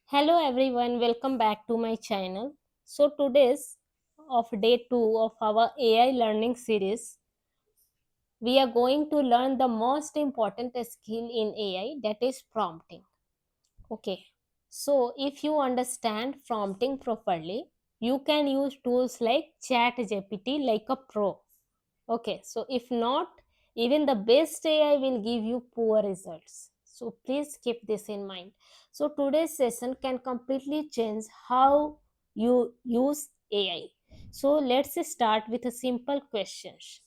Hello everyone, welcome back to my channel. So today's of day 2 of our AI learning series, we are going to learn the most important skill in AI, that is prompting. Okay. So if you understand prompting properly, you can use tools like ChatGPT like a pro. Okay, so if not, even the best AI will give you poor results. So please keep this in mind. So today's session can completely change how you use AI. So let's start with a simple questions.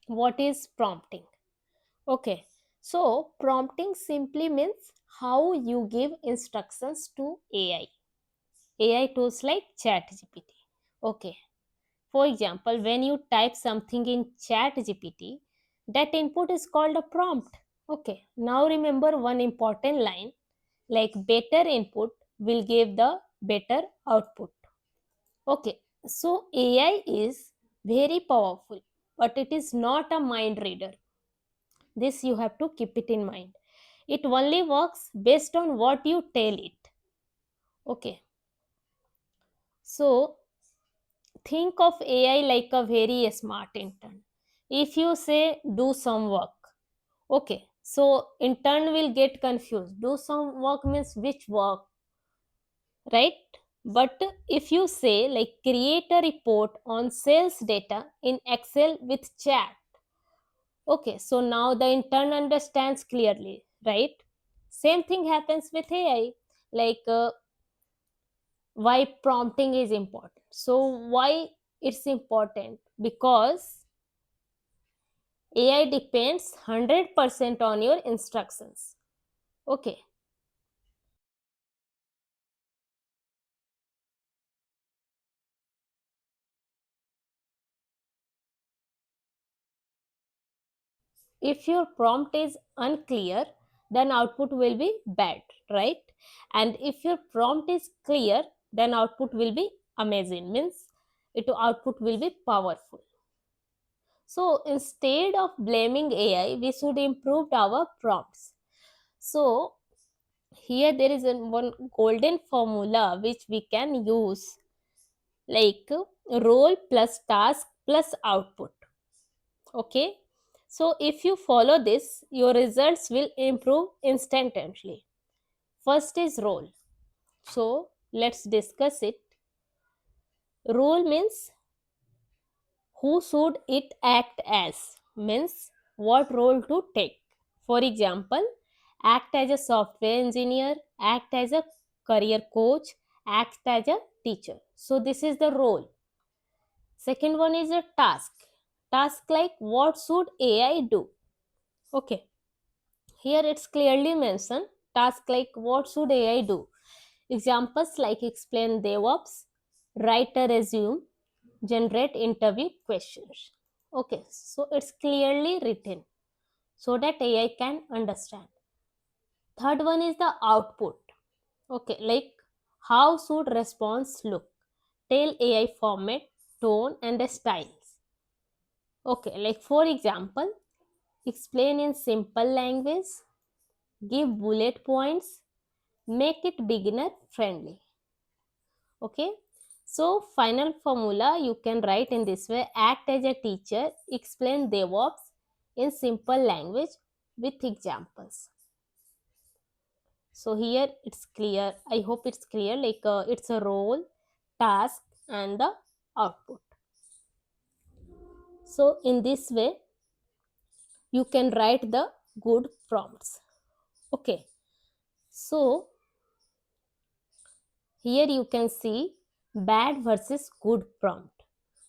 What is prompting? Okay, so prompting simply means how you give instructions to AI. AI tools like ChatGPT. Okay, for example, when you type something in ChatGPT, that input is called a prompt. Okay, now remember one important line like better input will give the better output. Okay, so AI is very powerful, but it is not a mind reader. This you have to keep it in mind. It only works based on what you tell it. Okay, so think of AI like a very smart intern. If you say do some work, okay, so intern will get confused. Do some work means which work, right? But if you say like create a report on sales data in Excel with chat, okay, so now the intern understands clearly, right? Same thing happens with AI. Like why prompting is important. So why it's important? Because AI depends 100% on your instructions. Okay. If your prompt is unclear, then output will be bad, right? And if your prompt is clear, then output will be amazing, means it output will be powerful. So instead of blaming AI, we should improve our prompts. So here there is one golden formula which we can use, like role plus task plus output. Okay, so if you follow this, your results will improve instantly. First is role. So let's discuss it. Role means who should it act as, means what role to take. For example, act as a software engineer, act as a career coach, act as a teacher. So this is the role. Second one is a task. Task like what should AI do? Okay. Here it's clearly mentioned task like what should AI do? Examples like explain DevOps, write a resume, generate interview questions. Okay, so it's clearly written so that AI can understand. Third one is the output. Okay, like how should response look? Tell AI format, tone, and the styles. Okay, like for example, explain in simple language, give bullet points, make it beginner friendly. Okay, so final formula you can write in this way: act as a teacher, explain DevOps in simple language with examples. So here it's clear, I hope it's clear, like it's a role, task, and the output. So in this way you can write the good prompts. Okay, so here you can see bad versus good prompt.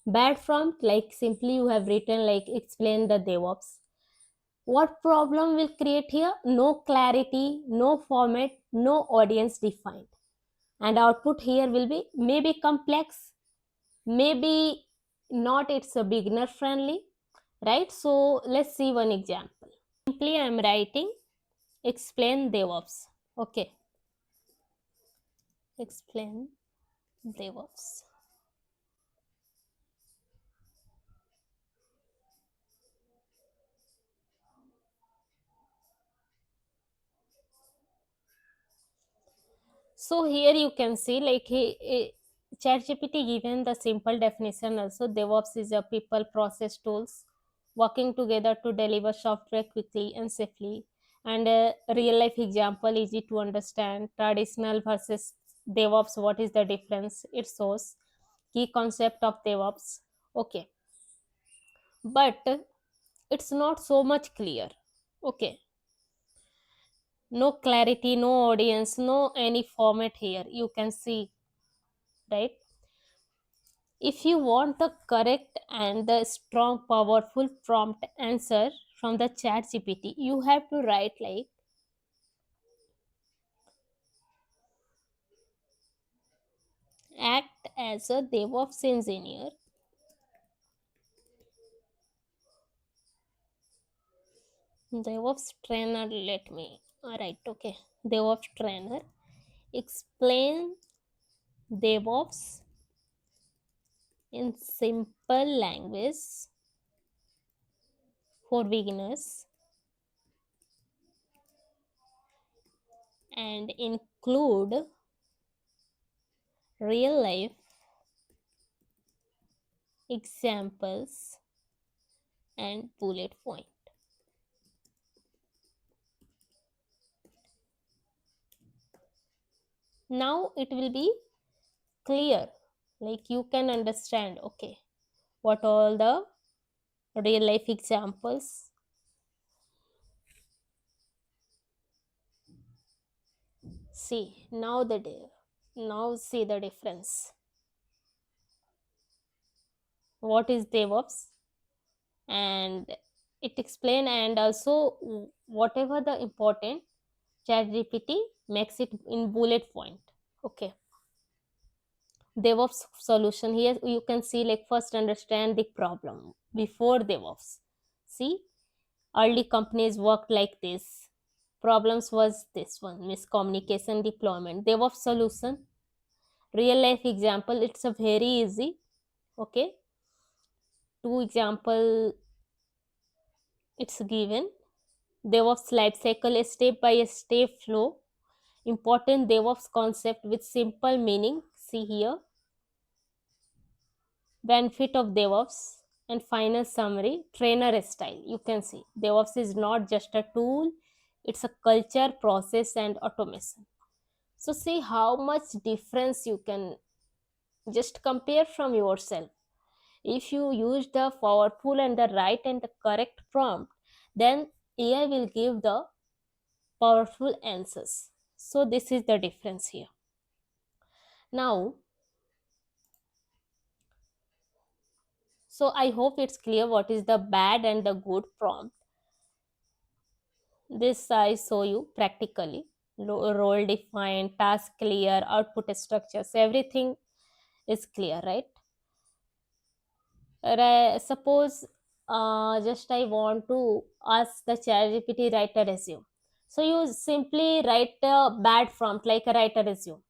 Bad prompt, like simply you have written like explain the DevOps. What problem will create here? No clarity, no format, no audience defined. And output here will be maybe complex, maybe not, it's a beginner friendly, right? So let's see one example. Simply I am writing explain DevOps. Okay, explain DevOps. So here you can see like ChatGPT given the simple definition also. DevOps is a people process tools working together to deliver software quickly and safely. And a real life example easy to understand. Traditional versus DevOps. What is the difference? It shows key concept of DevOps. Okay, but it's not so much clear. Okay, no clarity, no audience, no any format here. You can see, right? If you want the correct and the strong, powerful prompt answer from the chat GPT, you have to write like act as a DevOps engineer, DevOps trainer. Let me write, okay. DevOps trainer. Explain DevOps in simple language for beginners and include real life examples and bullet point. Now it will be clear, like you can understand, okay, what all the real life examples. See now now see the difference. What is DevOps? And it explain, and also whatever the important, chat gpt makes it in bullet point. Okay, DevOps solution. Here you can see like first understand the problem before DevOps. See, early companies worked like this. Problems was this one, miscommunication, deployment. DevOps solution, real life example. It's a very easy. Okay, two example it's given. DevOps life cycle, a step by step flow. Important DevOps concept with simple meaning. See here, benefit of DevOps, and final summary, trainer style. You can see DevOps is not just a tool, it's a culture, process, and automation. So, see how much difference you can just compare from yourself. If you use the powerful and the right and the correct prompt, then AI will give the powerful answers. So, this is the difference here. Now, so I hope it's clear what is the bad and the good prompt. This I show you practically. Role defined, task clear, output structures, everything is clear, right? Suppose just I want to ask the chat GPT write a resume. So you simply write a bad prompt like a write a resume.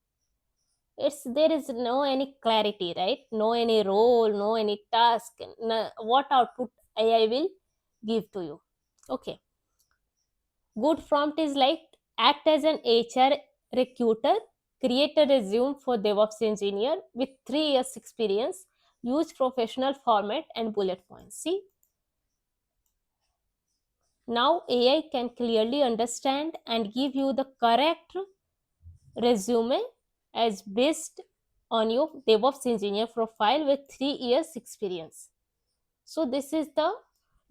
It's there is no any clarity, right? No any role, no any task. No, what output AI will give to you? Okay. Good prompt is like act as an HR recruiter, create a resume for DevOps engineer with 3 years experience, use professional format and bullet points. See, now AI can clearly understand and give you the correct resume as based on your DevOps engineer profile with 3 years experience. So this is the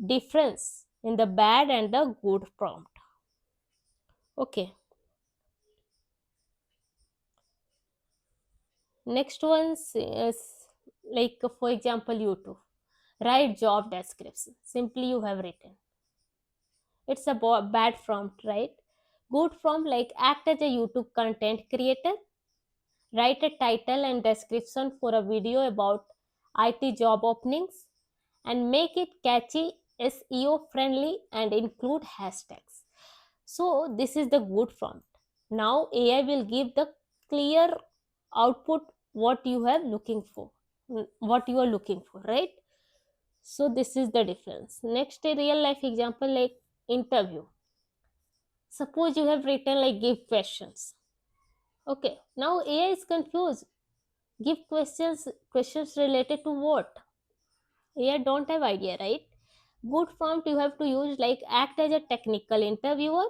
difference in the bad and the good prompt. Okay. Next one is like for example YouTube. Write job description. Simply you have written. It's a bad prompt, right? Good prompt like act as a YouTube content creator. Write a title and description for a video about IT job openings and make it catchy, SEO friendly, and include hashtags. So this is the good prompt. Now AI will give the clear output what you have looking for, what you are looking for, right? So this is the difference. Next, a real life example like interview. Suppose you have written like give questions. Okay, now AI is confused. Give questions related to what? AI don't have idea, right? Good prompt you have to use like act as a technical interviewer,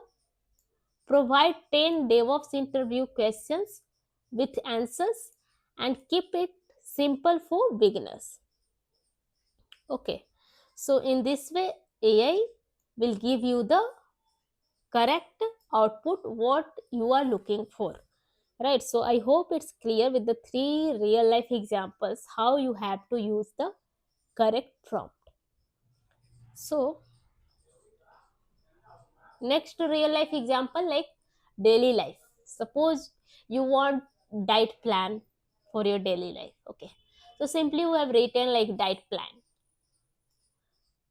provide 10 DevOps interview questions with answers, and keep it simple for beginners. Okay, so in this way, AI will give you the correct output what you are looking for. Right, so I hope it's clear with the three real life examples how you have to use the correct prompt. So, next real life example like daily life. Suppose you want diet plan for your daily life. Okay, so simply you have written like diet plan.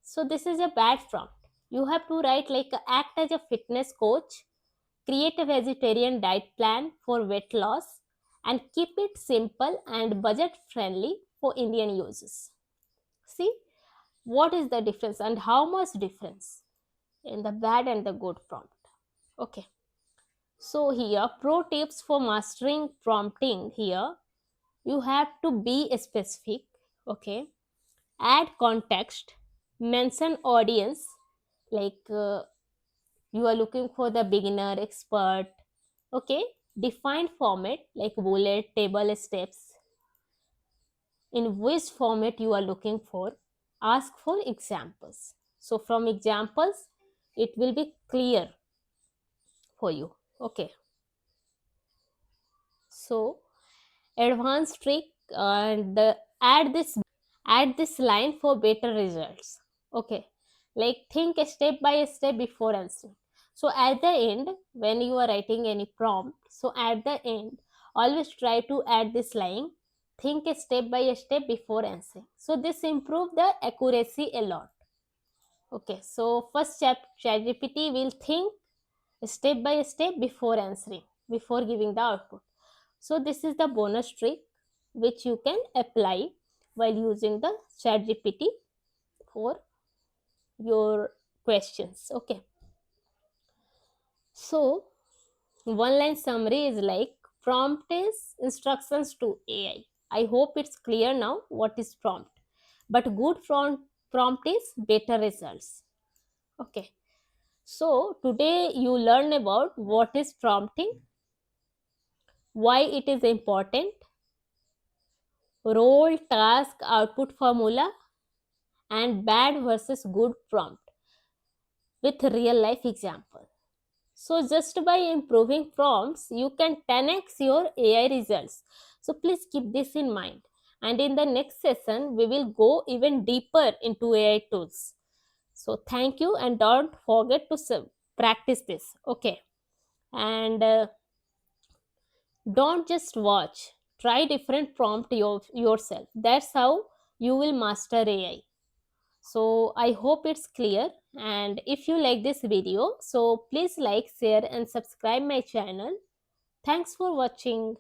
So this is a bad prompt. You have to write like act as a fitness coach, create a vegetarian diet plan for weight loss, and keep it simple and budget friendly for Indian users. See what is the difference and how much difference in the bad and the good prompt. Okay, so here pro tips for mastering prompting. Here you have to be specific. Okay, add context, mention audience, like you are looking for the beginner, expert. Okay, define format like bullet, table, steps, in which format you are looking for. Ask for examples, so from examples it will be clear for you. Okay, so advanced trick and add this line for better results. Okay, like think step by step before answering. So at the end when you are writing any prompt, so at the end always try to add this line, think step by step before answering. So this improve the accuracy a lot. Okay, so first ChatGPT will think step by step before answering, before giving the output. So this is the bonus trick which you can apply while using the ChatGPT for your questions. Okay. So one line summary is like prompt is instructions to AI. I hope it's clear now what is prompt. But good prompt is better results. Okay. So today you learn about what is prompting, why it is important, role, task, output formula, and bad versus good prompt with real life example. So just by improving prompts, you can 10x your AI results. So please keep this in mind. And in the next session, we will go even deeper into AI tools. So thank you and don't forget to practice this. Okay. And don't just watch. Try different prompt yourself. That's how you will master AI. So I hope it's clear, and if you like this video, so please like, share and subscribe my channel. Thanks for watching.